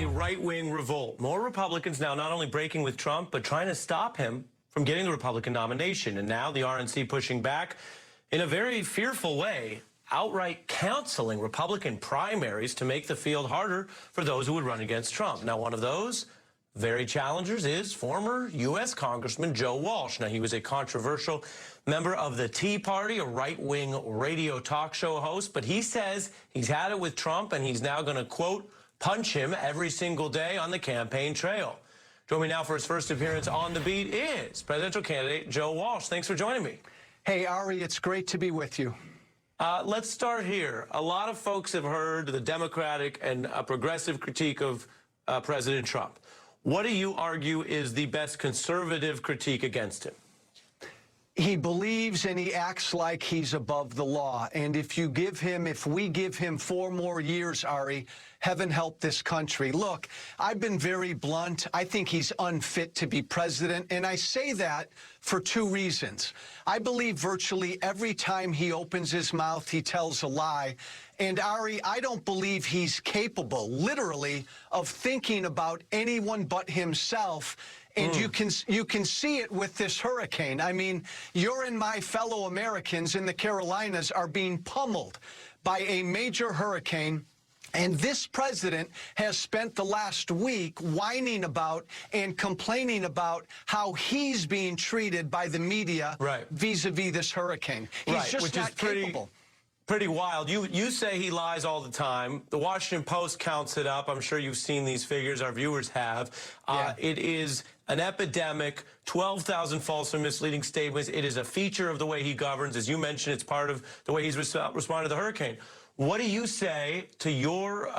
a right-wing revolt. More Republicans now not only breaking with Trump, but trying to stop him from getting the Republican nomination. And now the RNC pushing back in a very fearful way, outright canceling Republican primaries to make the field harder for those who would run against Trump. Now, one of those very challengers is former U.S. Congressman Joe Walsh. Now, he was a controversial member of the Tea Party, a right-wing radio talk show host, but he says he's had it with Trump and he's now going to, quote, punch him every single day on the campaign trail. Joining me now for his first appearance on The Beat is presidential candidate Joe Walsh. Thanks for joining me. Hey, Ari, it's great to be with you. Let's start here. A lot of folks have heard the Democratic and progressive critique of President Trump. What do you argue is the best conservative critique against him? He believes and he acts like he's above the law. And if we give him 4 more years, Ari, heaven help this country. Look, I've been very blunt. I think he's unfit to be president. And I say that for 2 reasons. I believe virtually every time he opens his mouth, he tells a lie. And Ari, I don't believe he's capable, literally, of thinking about anyone but himself. And you can see it with this hurricane. I mean, you and my fellow Americans in the Carolinas are being pummeled by a major hurricane. And this president has spent the last week whining about and complaining about how he's being treated by the media vis-a-vis this hurricane. He's just not capable. Pretty wild. You say he lies all the time. The Washington Post counts it up. I'm sure you've seen these figures. Our viewers have. It is an epidemic, 12,000 false or misleading statements. It is a feature of the way he governs. As you mentioned, it's part of the way he's responded to the hurricane. What do you say to your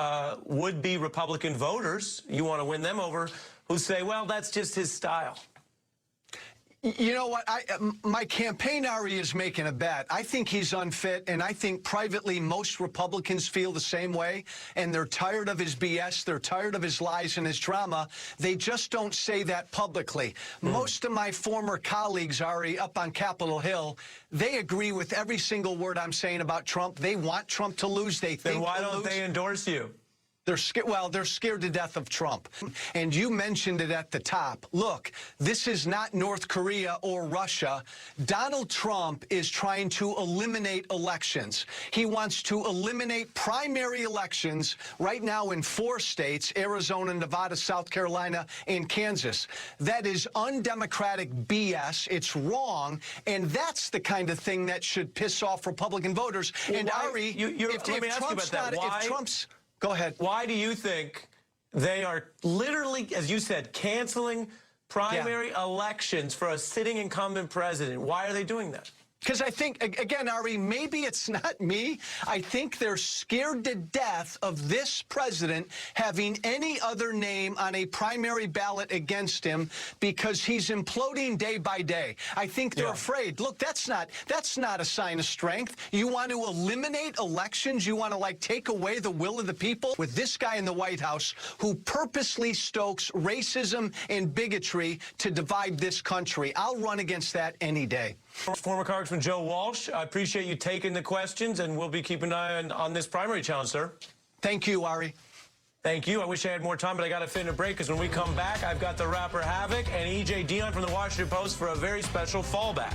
would-be Republican voters, you want to win them over, who say, well, that's just his style? You know what? My campaign, Ari, is making a bet. I think he's unfit, and I think privately most Republicans feel the same way, and they're tired of his BS. They're tired of his lies and his drama. They just don't say that publicly. Most of my former colleagues, Ari, up on Capitol Hill, they agree with every single word I'm saying about Trump. They want Trump to lose. They think then why don't they endorse you? They're scared to death of Trump. And you mentioned it at the top. Look, this is not North Korea or Russia. Donald Trump is trying to eliminate elections. He wants to eliminate primary elections right now in 4 states, Arizona, Nevada, South Carolina, and Kansas. That is undemocratic BS. It's wrong. And that's the kind of thing that should piss off Republican voters. Well, and Ari, if Trump's... Go ahead. Why do you think they are literally, as you said, canceling primary elections for a sitting incumbent president? Why are they doing that? Because I think, again, Ari, maybe it's not me. I think they're scared to death of this president having any other name on a primary ballot against him because he's imploding day by day. I think they're afraid. Look, that's not a sign of strength. You want to eliminate elections? You want to, like, take away the will of the people? With this guy in the White House who purposely stokes racism and bigotry to divide this country. I'll run against that any day. Former Congressman Joe Walsh, I appreciate you taking the questions, and we'll be keeping an eye on this primary challenge, sir. Thank you, Ari. Thank you. I wish I had more time, but I got to fit in a break, because when we come back, I've got the rapper Havoc and E.J. Dion from the Washington Post for a very special fallback.